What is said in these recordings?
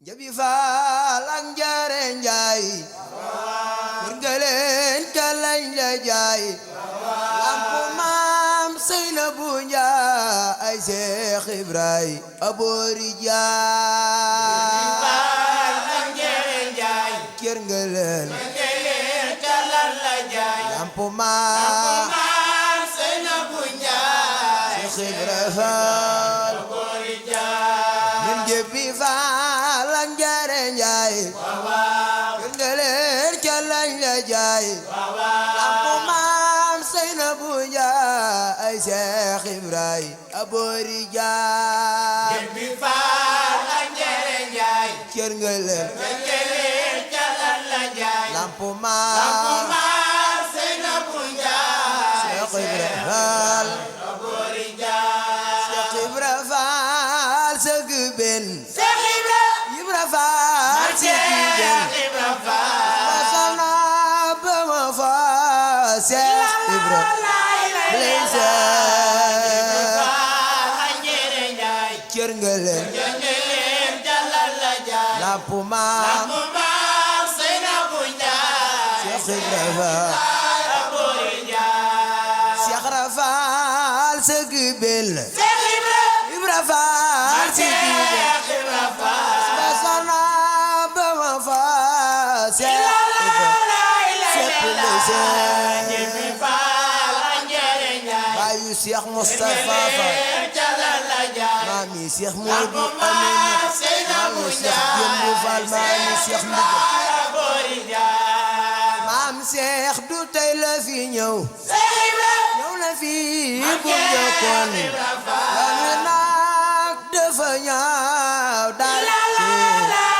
Njabi Faal ak Njaare Njaay ngëleen ka lañ la jaay lampu maam Seynabu Njaay ay Seex Ibrahima aboori jaay Faal ak Njaare Njaay kër ngëleen ka lañ la jaay lampu maam Seynabu Njaay Seex Ibrahima Faal aboori jaay ñun Njabi Faal ak Njaare Njaay kër ngëleen ka lañ la jaay lampu maam Seynabu Njaay ay Seex Ibrahima aboori jaay Njabi Faal ak Njaare Njaay kër ngëleen ka lañ la jaay lampu maam Seynabu Njaay Seex Ibrahima Faal aboori jaay Seex Ibrahima Faal sëgg benn Seex Ibra Faal sëgg benn Ibra Faal basana ba ma fa Seex Ibrahima Faal ak Njaare Njaay kër ngëleen lampu maam Seynabu Njaay Seex Ibrahima Faal aboori jaay Seex Ibra Faal sëgg benn Seex Ibra Faal sëgg benn Ibra Faal basana ba ma fa Seex Ibrahima Njabi Faal ak Njaare Njaay bayu Seex Mustafa Faal la jaay maami Seex Moodu Amina maami Seex Jëmbu Faal maami Seex Ndigal aboori jaay maam Seex du tey la fi ñëw ñëw na fi bu njëkkoon lan wi nag dafa ñaaw daal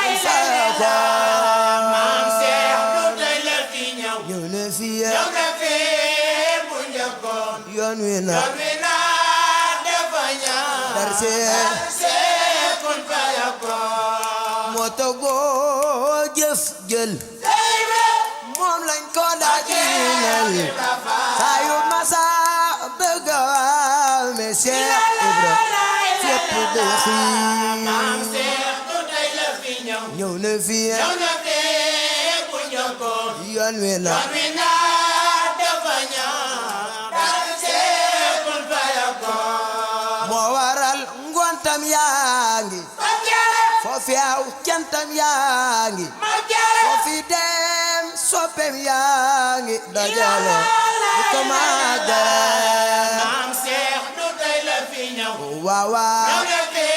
ci fayakoon maam Seex du tey la fi ñëw ñëw na fi ñëw na fi bu njëkkoon yoon wi nag wi naa dafa ñaaw dar seekun fayakoon moo togoo jëf jël moom lañ ko daajinal saa yu masa bëgg a waame Seex Ibra fépp day maam xiin Seex du tey la fi ñëw ñëw na fi ñëw na fi bu njëkkoon yoon wi na wi naa dafa ñaaw seekun fayakoon moo waral ngontam yaa ngi foofi aw cantam yaa ngi foofi dem soppem yaa ngi dajalo di ko màggal maam Seex du tey la fi ñëw waaw waaw ñëw na fi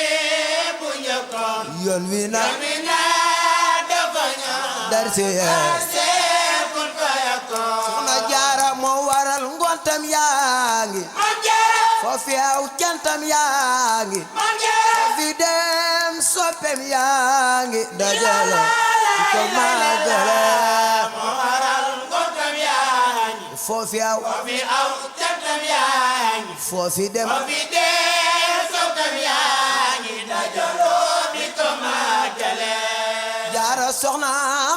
bu njëkkoon yoon wi na wi naa dafa ñaaw dar seekun fayakoon Soxna Jaara moo waral ngontam yaa ngi foofi aw cantam yaa ngi foofi dem soppem yaa ngi dajalo di ko màggal moo waral ngontam yaa ngi foofi aw fi aw cantam yaa ngi foofi dem fi dee sokam yaa ngi dajaloo di ko màggale Jaara soxna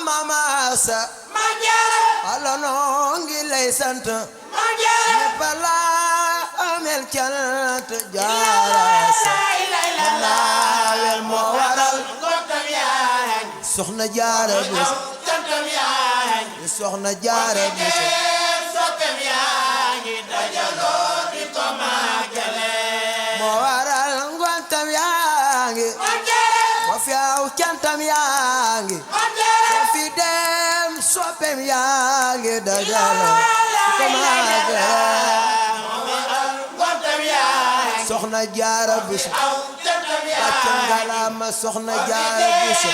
Mama Sa ala noo ngi lay sant ñépp la amel cant Jaara Sa naawel moo waral ngontam yaa ngi soxna Jaara Buso cantam yaa ngi soxna Jaara Buso sokam yaa ngi dajaloo di ko màggale moo waral ngontam yaa ngi foofi aw cantam yaa ngi foofi dem soppem yaa ngi dajalo di ko màggal ngontam yaa ngi soxna Jaara Buso aw cantam yaa wàcce ngalaama soxna Jaara Buso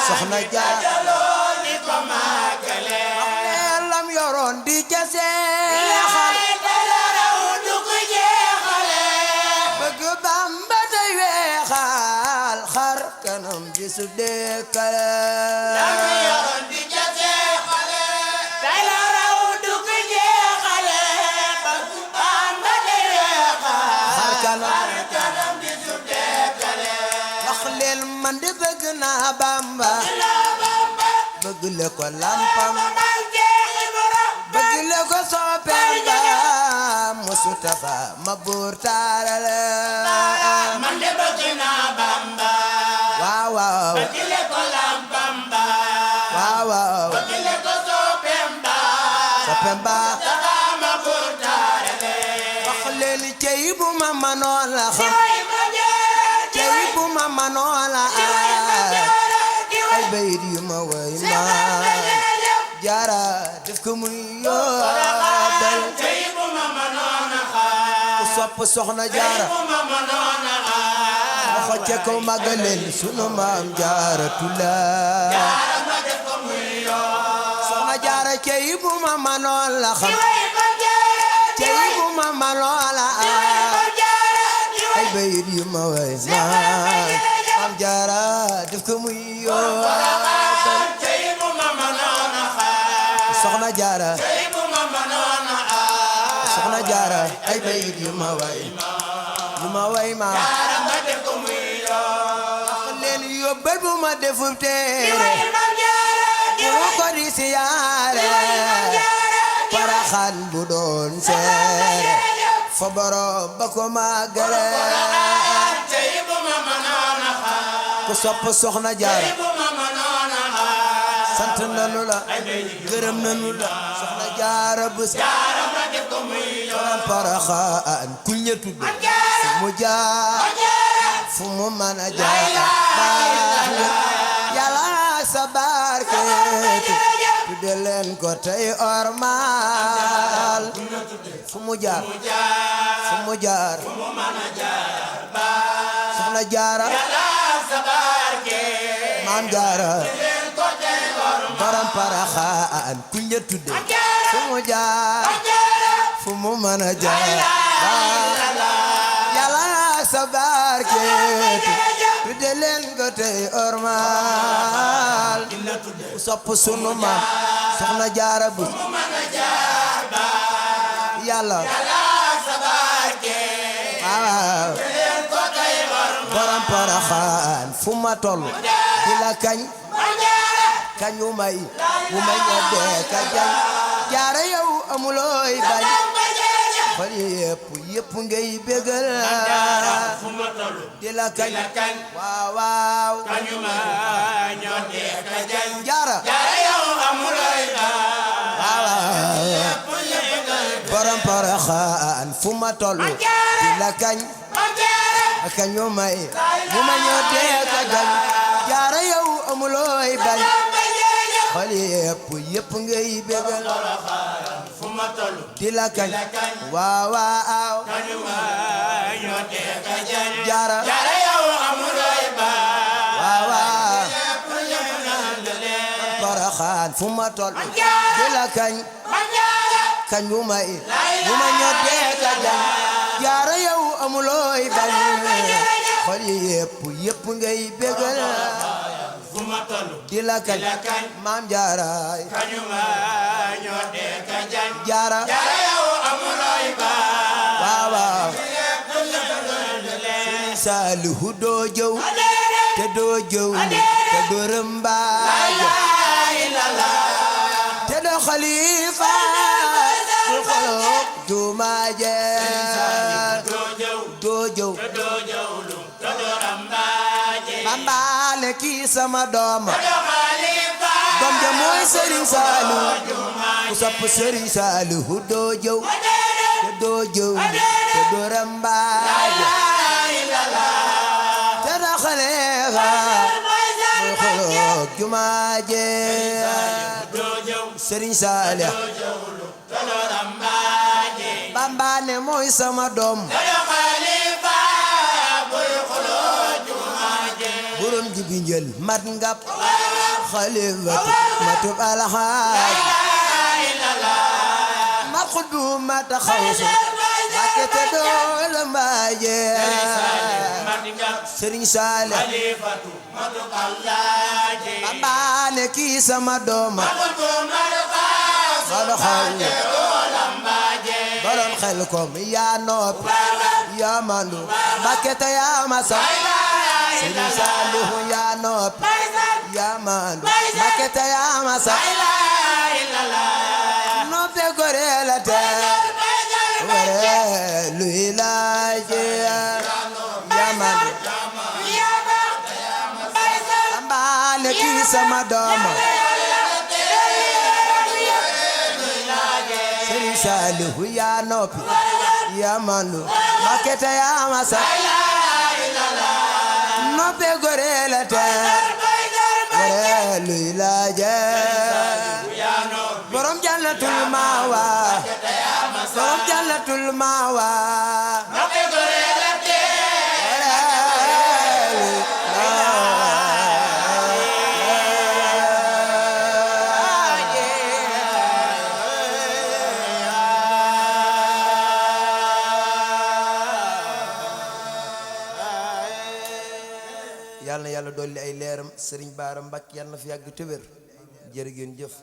soxna Jaara dajaloo di ko màggale lam yoroon di ca seexal bëgg Bamba tey weexal xar kanam bi su deekale xar kanam wax leen man de bëgg naa Bamba bëgg le ko lampam bëgg le ko soppeem ba Mustafa ma buur taarale man de bëgg naa Bamba waaw waaw kile ko lampamba waaw kile ko sopemba sopemba sama burtarele wax leen cey bu ma manoon la xam cey bu ma manoon la ay bayit yu ma way ma jaara def ko muy yoobal cey bu ma manoona ku sopp soxna jaara waxo ca kaw magaleen sunu maam jaara tulaay jaara ma def ko muy yoo soxna jaara cey bu ma manoon la xam cey bu ma manoon la ay bayit yu ma way maam jaara def ko muy yoobal cey bu ma manoona soxna jaara cey bu ma manoona soxna jaara ay bayit yu ma way ma jaara ma def ko muy yoo leen yóbbal bu ma defub teere bu ma ko di siyaare paraxaan bu doon seere fa borom ba ko màggale cey bu ma manoona ku sopp soxna jaara bu ma manoona sant nanu la gërëm nanu la soxna jaara bés jaara ma def ko muy yoo paraxaan ku ña tudd fu mu jaar fu mu mën a jaar baax na yàlla sa barkeetu tudde leen ko tey ormal fu mu jaar fu mu jaar soxna jaara maam jaara borom paraxaan ku ña tudde fu mu jaar fu mu mën a jaar yàlla sa barkeetu tudde leen ko tey ormal ku sopp sunu maam soxna jaara bu yàlla waaw borom paraxaan fu ma toll di la kañ kañu may bu may ñeddee ka jañ jaara yow amulooy bañ xol yëpp ngay bégal di la kañ waaw jaara borom paraxaan fu ma toll di la kañ kañu may bu ma ñeddee ka jañ jaara yow amulooy bañ xol yëpp ngay bégal di la kañ waaw jaara waaw paraxaan fu ma tol di la kañ kañ bu may bu ma ñoddee ka jañ jaara yow amulooy bañ xol yëpp ngay bégal di la kañ maam jaara jaara waaw Saalihu doo jëw te doo jëw te doo rëmbaaj te doo xalifa du xoloog jumaaje doo jëw bambaale kii sama doom doom ja mooy Serigne Saliou ku sopp Serigne Saliou doo jëw te doo jëw te doo rëmbaaj te doo xalifa du xoloog jumaaje Serigne Saliou bambaane mooy sama doom borom jibi njël mat ngap xalifatu matub alxaaj ma xuddu mata xawsu makete doole mbaaje Serigne Saliou bambaane kii sama doom borom xel kom yaa noppi yaa mandu makete yaa masa Serigne Saliou yaa noppi yaa mandu makete yaa masa noppi gore la te ware luy laaje yaa mandu ne kii sama dooma Sëriñ Saalihu yaa noppi yaa mandu maketa yaa masa noppe gore la te gore luy laaje borom jannatul maawa borom jannatul maawa noppe gore la te yàlla na yàlla dolli ay leeram Sëriñ Baara Mbàkke yàlla na fi yàgg te wér jërë ngeen jëf